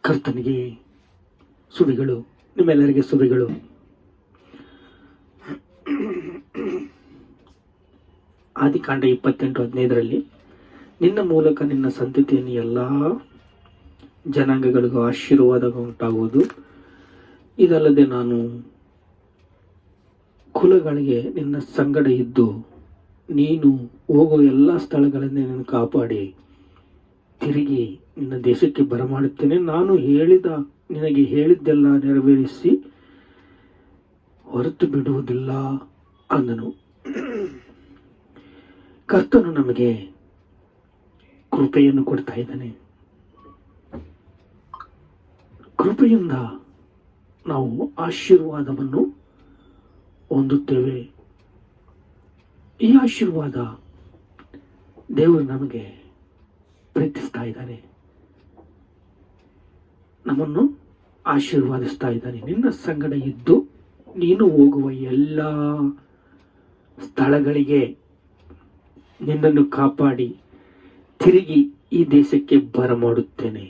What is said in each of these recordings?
ಕರ್ತನಿಗೆ ಸುವಿಗಳು, ನಿಮ್ಮೆಲ್ಲರಿಗೆ ಸುವಿಗಳು. ಆದಿಕಾಂಡ 28:15 ನಿನ್ನ ಮೂಲಕ ನಿನ್ನ ಸಂತತಿಯನ್ನು ಎಲ್ಲ ಜನಾಂಗಗಳಿಗೂ ಆಶೀರ್ವಾದ ಉಂಟಾಗುವುದು. ಇದಲ್ಲದೆ ನಾನು ಕುಲಗಳಿಗೆ ನಿನ್ನ ಸಂಗಡ ಇದ್ದು ನೀನು ಹೋಗುವ ಎಲ್ಲ ಸ್ಥಳಗಳನ್ನು ನಿನ್ನನ್ನು ಕಾಪಾಡಿ ತಿರುಗಿ ನಿನ್ನ ದೇಶಕ್ಕೆ ಬರಮಾಡುತ್ತೇನೆ. ನಾನು ನಿನಗೆ ಹೇಳಿದ್ದೆಲ್ಲ ನೆರವೇರಿಸಿ ಹೊರತು ಬಿಡುವುದಿಲ್ಲ ಅಂದನು. ಕರ್ತನು ನಮಗೆ ಕೃಪೆಯನ್ನು ಕೊಡ್ತಾ ಇದ್ದಾನೆ. ಕೃಪೆಯಿಂದ ನಾವು ಆಶೀರ್ವಾದವನ್ನು ಹೊಂದುತ್ತೇವೆ. ಈ ಆಶೀರ್ವಾದ ದೇವರು ನಮಗೆ ಪ್ರೀತಿಸ್ತಾ ಇದ್ದಾನೆ, ನಮ್ಮನ್ನು ಆಶೀರ್ವಾದಿಸ್ತಾ ಇದ್ದಾನೆ. ನಿನ್ನ ಸಂಗಡ ಇದ್ದು ನೀನು ಹೋಗುವ ಎಲ್ಲ ಸ್ಥಳಗಳಿಗೆ ನಿನ್ನನ್ನು ಕಾಪಾಡಿ ತಿರುಗಿ ಈ ದೇಶಕ್ಕೆ ಬರಮಾಡುತ್ತೇನೆ.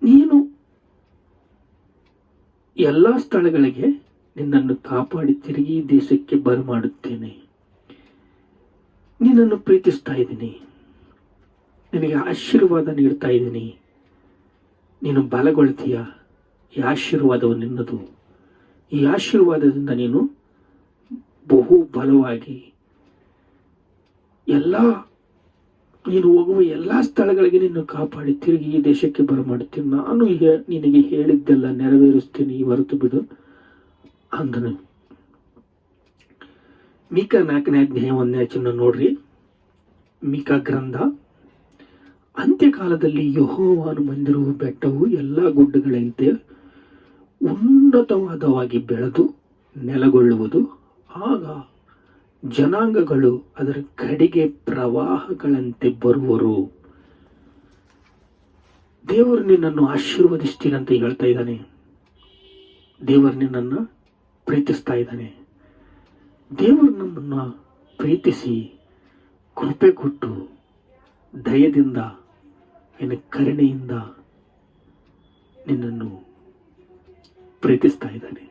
ನೀನು ಎಲ್ಲ ಸ್ಥಳಗಳಿಗೆ ನಿನ್ನನ್ನು ಕಾಪಾಡಿ ತಿರುಗಿ ಈ ದೇಶಕ್ಕೆ ಬರಮಾಡುತ್ತೇನೆ. ನಿನ್ನನ್ನು ಪ್ರೀತಿಸ್ತಾ ಇದ್ದೀನಿ, ನಿನಗೆ ಆಶೀರ್ವಾದ ನೀಡ್ತಾ ಇದ್ದೀನಿ. ನೀನು ಬಲಗೊಳ್ತೀಯ. ಈ ಆಶೀರ್ವಾದವು ನಿನ್ನದು. ಈ ಆಶೀರ್ವಾದದಿಂದ ನೀನು ಬಹು ಬಲವಾಗಿ ನೀನು ಹೋಗುವ ಎಲ್ಲ ಸ್ಥಳಗಳಿಗೆ ನಿನ್ನ ಕಾಪಾಡಿ ತಿರುಗಿ ಈ ದೇಶಕ್ಕೆ ಬರಮಾಡುತ್ತೀನಿ. ನಾನು ನಿನಗೆ ಹೇಳಿದ್ದೆಲ್ಲ ನೆರವೇರಿಸ್ತೀನಿ, ಹೊರತು ಬಿಡು ಅಂದನು. ಮೀಕ 4:1 ನೋಡ್ರಿ. ಮೀಕ ಗ್ರಂಥ. ಅಂತ್ಯಕಾಲದಲ್ಲಿ ಯೆಹೋವನ ಮಂದಿರವು ಬೆಟ್ಟವು ಎಲ್ಲ ಗುಡ್ಡಗಳಂತೆ ಉನ್ನತವಾದವಾಗಿ ಬೆಳೆದು ನೆಲೆಗೊಳ್ಳುವುದು. ಆಗ ಜನಾಂಗಗಳು ಅದರ ಕಡೆಗೆ ಪ್ರವಾಹಗಳಂತೆ ಬರುವರು. ದೇವರು ನಿನ್ನನ್ನು ಆಶೀರ್ವದಿಸ್ತೀನಿ ಅಂತ ಹೇಳ್ತಾ ಇದ್ದಾನೆ. ದೇವರು ನಿನ್ನನ್ನು ಪ್ರೀತಿಸ್ತಾ ಇದ್ದಾನೆ. ದೇವರು ನಮ್ಮನ್ನು ಪ್ರೀತಿಸಿ ಕೃಪೆ ಕೊಟ್ಟು ದಯದಿಂದ ಕರುಣೆಯಿಂದ ನಿನ್ನನ್ನು ಪ್ರೀತಿಸ್ತಾ ಇದ್ದಾನೆ.